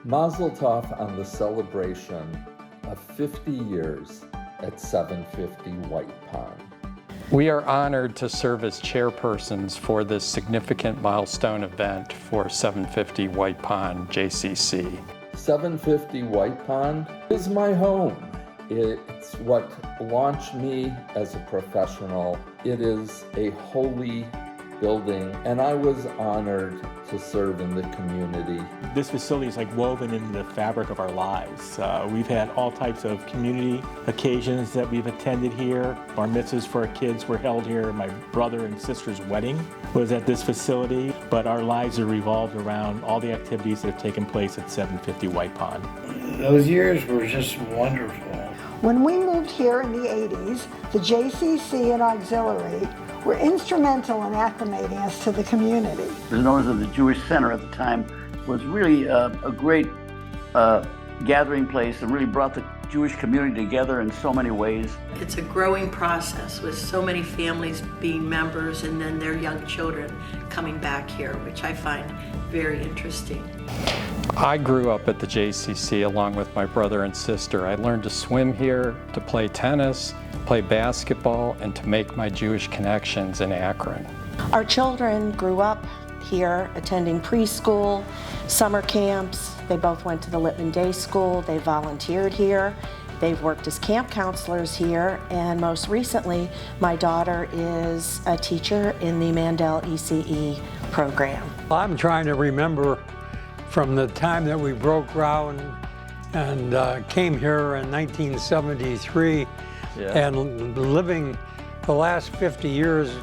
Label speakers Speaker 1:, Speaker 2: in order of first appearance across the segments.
Speaker 1: Mazel tov on the celebration of 50 years at 750 White Pond.
Speaker 2: We are honored to serve as chairpersons for this significant milestone event for 750 White Pond JCC.
Speaker 1: 750 White Pond is my home. It's what launched me as a professional. It is a holy building, and I was honored to serve in the community.
Speaker 3: This facility is like woven into the fabric of our lives. We've had all types of community occasions that we've attended here. Bar mitzvahs for our kids were held here. My brother and sister's wedding was at this facility, but our lives are revolved around all the activities that have taken place at 750 White Pond.
Speaker 4: Those years were just wonderful.
Speaker 5: When we moved here in the 80s, the JCC and auxiliary were instrumental in acclimating us to the community.
Speaker 6: It was known as the Jewish Center at the time, was really a great gathering place and really brought the Jewish community together in so many ways.
Speaker 7: It's a growing process with so many families being members and then their young children coming back here, which I find very interesting.
Speaker 2: I grew up at the JCC along with my brother and sister. I learned to swim here, to play tennis, play basketball, and to make my Jewish connections in Akron.
Speaker 8: Our children grew up here, attending preschool, summer camps. They both went to the Lippman Day School. They volunteered here. They've worked as camp counselors here, and most recently, my daughter is a teacher in the Mandel ECE program.
Speaker 9: I'm trying to remember from the time that we broke ground and came here in 1973, and living the last 50 years.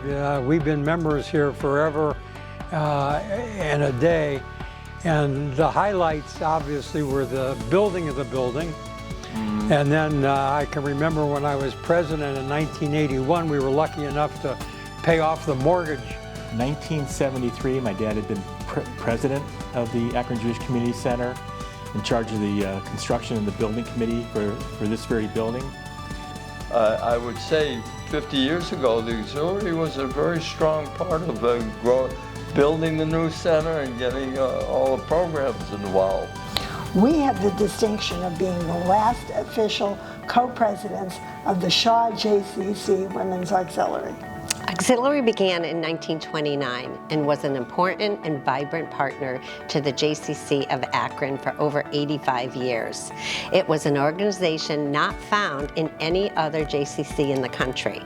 Speaker 9: We've been members here forever and a day. And the highlights obviously were the building of the building. And then I can remember when I was president in 1981, we were lucky enough to pay off the mortgage.
Speaker 3: 1973, my dad had been president of the Akron Jewish Community Center, in charge of the construction and the building committee for this very building.
Speaker 10: I would say 50 years ago, the auxiliary was a very strong part of building the new center and getting all the programs involved.
Speaker 5: We have the distinction of being the last official co-presidents of the Shaw JCC Women's Auxiliary.
Speaker 11: Auxiliary began in 1929 and was an important and vibrant partner to the JCC of Akron for over 85 years. It was an organization not found in any other JCC in the country.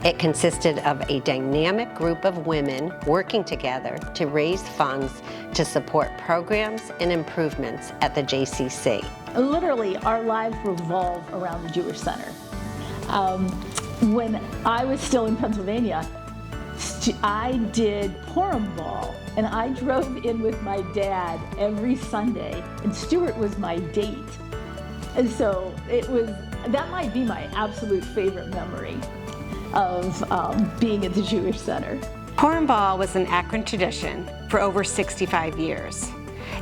Speaker 11: It consisted of a dynamic group of women working together to raise funds to support programs and improvements at the JCC.
Speaker 12: Literally, our lives revolve around the Jewish Center. When I was still in Pennsylvania, I did Purim Ball, and I drove in with my dad every Sunday, and Stuart was my date. And so that might be my absolute favorite memory of being at the Jewish Center.
Speaker 13: Purim Ball was an Akron tradition for over 65 years.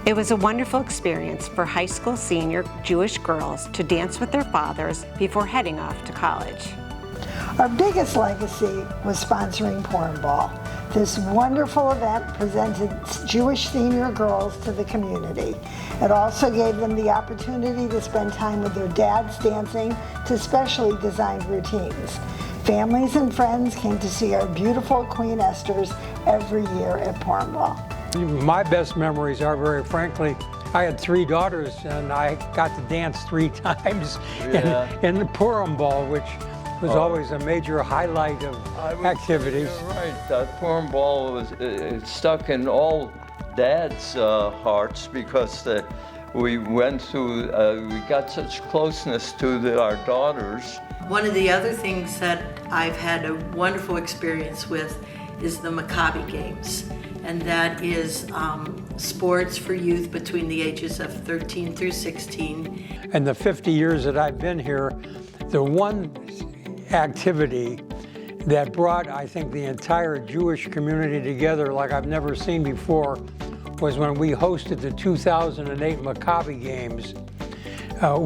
Speaker 13: It was a wonderful experience for high school senior Jewish girls to dance with their fathers before heading off to college.
Speaker 5: Our biggest legacy was sponsoring Purim Ball. This wonderful event presented Jewish senior girls to the community. It also gave them the opportunity to spend time with their dads dancing to specially designed routines. Families and friends came to see our beautiful Queen Esthers every year at Purim Ball.
Speaker 9: My best memories are, very frankly, I had 3 daughters and I got to dance 3 times in the Purim Ball, which was always a major highlight of activities.
Speaker 10: You're right, that Purim Ball was stuck in all dads' hearts because we went through, we got such closeness to our daughters.
Speaker 7: One of the other things that I've had a wonderful experience with is the Maccabi Games. And that is sports for youth between the ages of 13 through 16.
Speaker 9: In the 50 years that I've been here, the one activity that brought, I think, the entire Jewish community together like I've never seen before was when we hosted the 2008 Maccabi Games.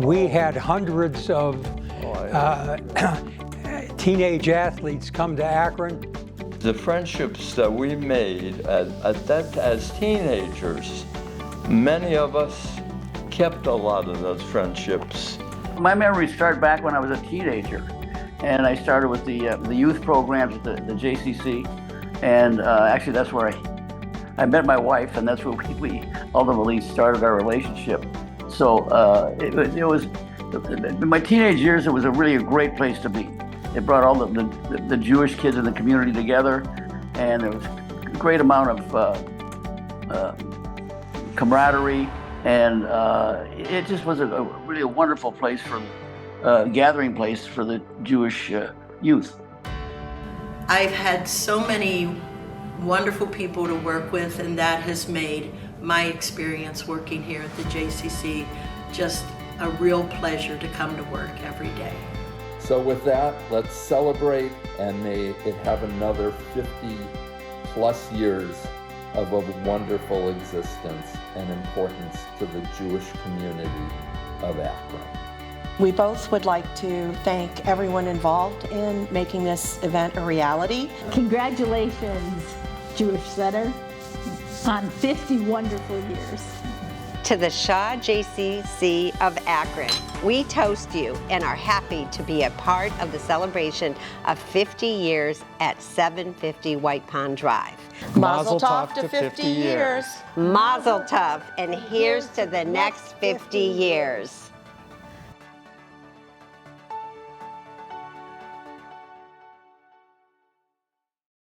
Speaker 9: We had hundreds of teenage athletes come to Akron.
Speaker 10: The friendships that we made as teenagers, many of us kept a lot of those friendships.
Speaker 6: My memories start back when I was a teenager, and I started with the youth programs at the JCC, and actually that's where I met my wife, and that's where we ultimately started our relationship. So it was in my teenage years. It was really a great place to be. It brought all the Jewish kids in the community together, and there was a great amount of camaraderie, and it just was really a wonderful place for gathering place for the Jewish youth.
Speaker 7: I've had so many wonderful people to work with, and that has made my experience working here at the JCC just a real pleasure to come to work every day.
Speaker 1: So with that, let's celebrate, and may it have another 50 plus years of a wonderful existence and importance to the Jewish community of Akron.
Speaker 8: We both would like to thank everyone involved in making this event a reality.
Speaker 12: Congratulations, Jewish Center, on 50 wonderful years.
Speaker 11: To the Shaw JCC of Akron, we toast you and are happy to be a part of the celebration of 50 years at 750 White Pond Drive.
Speaker 8: Mazel tov to 50 years.
Speaker 11: Mazel tov, and here's to the next 50 years.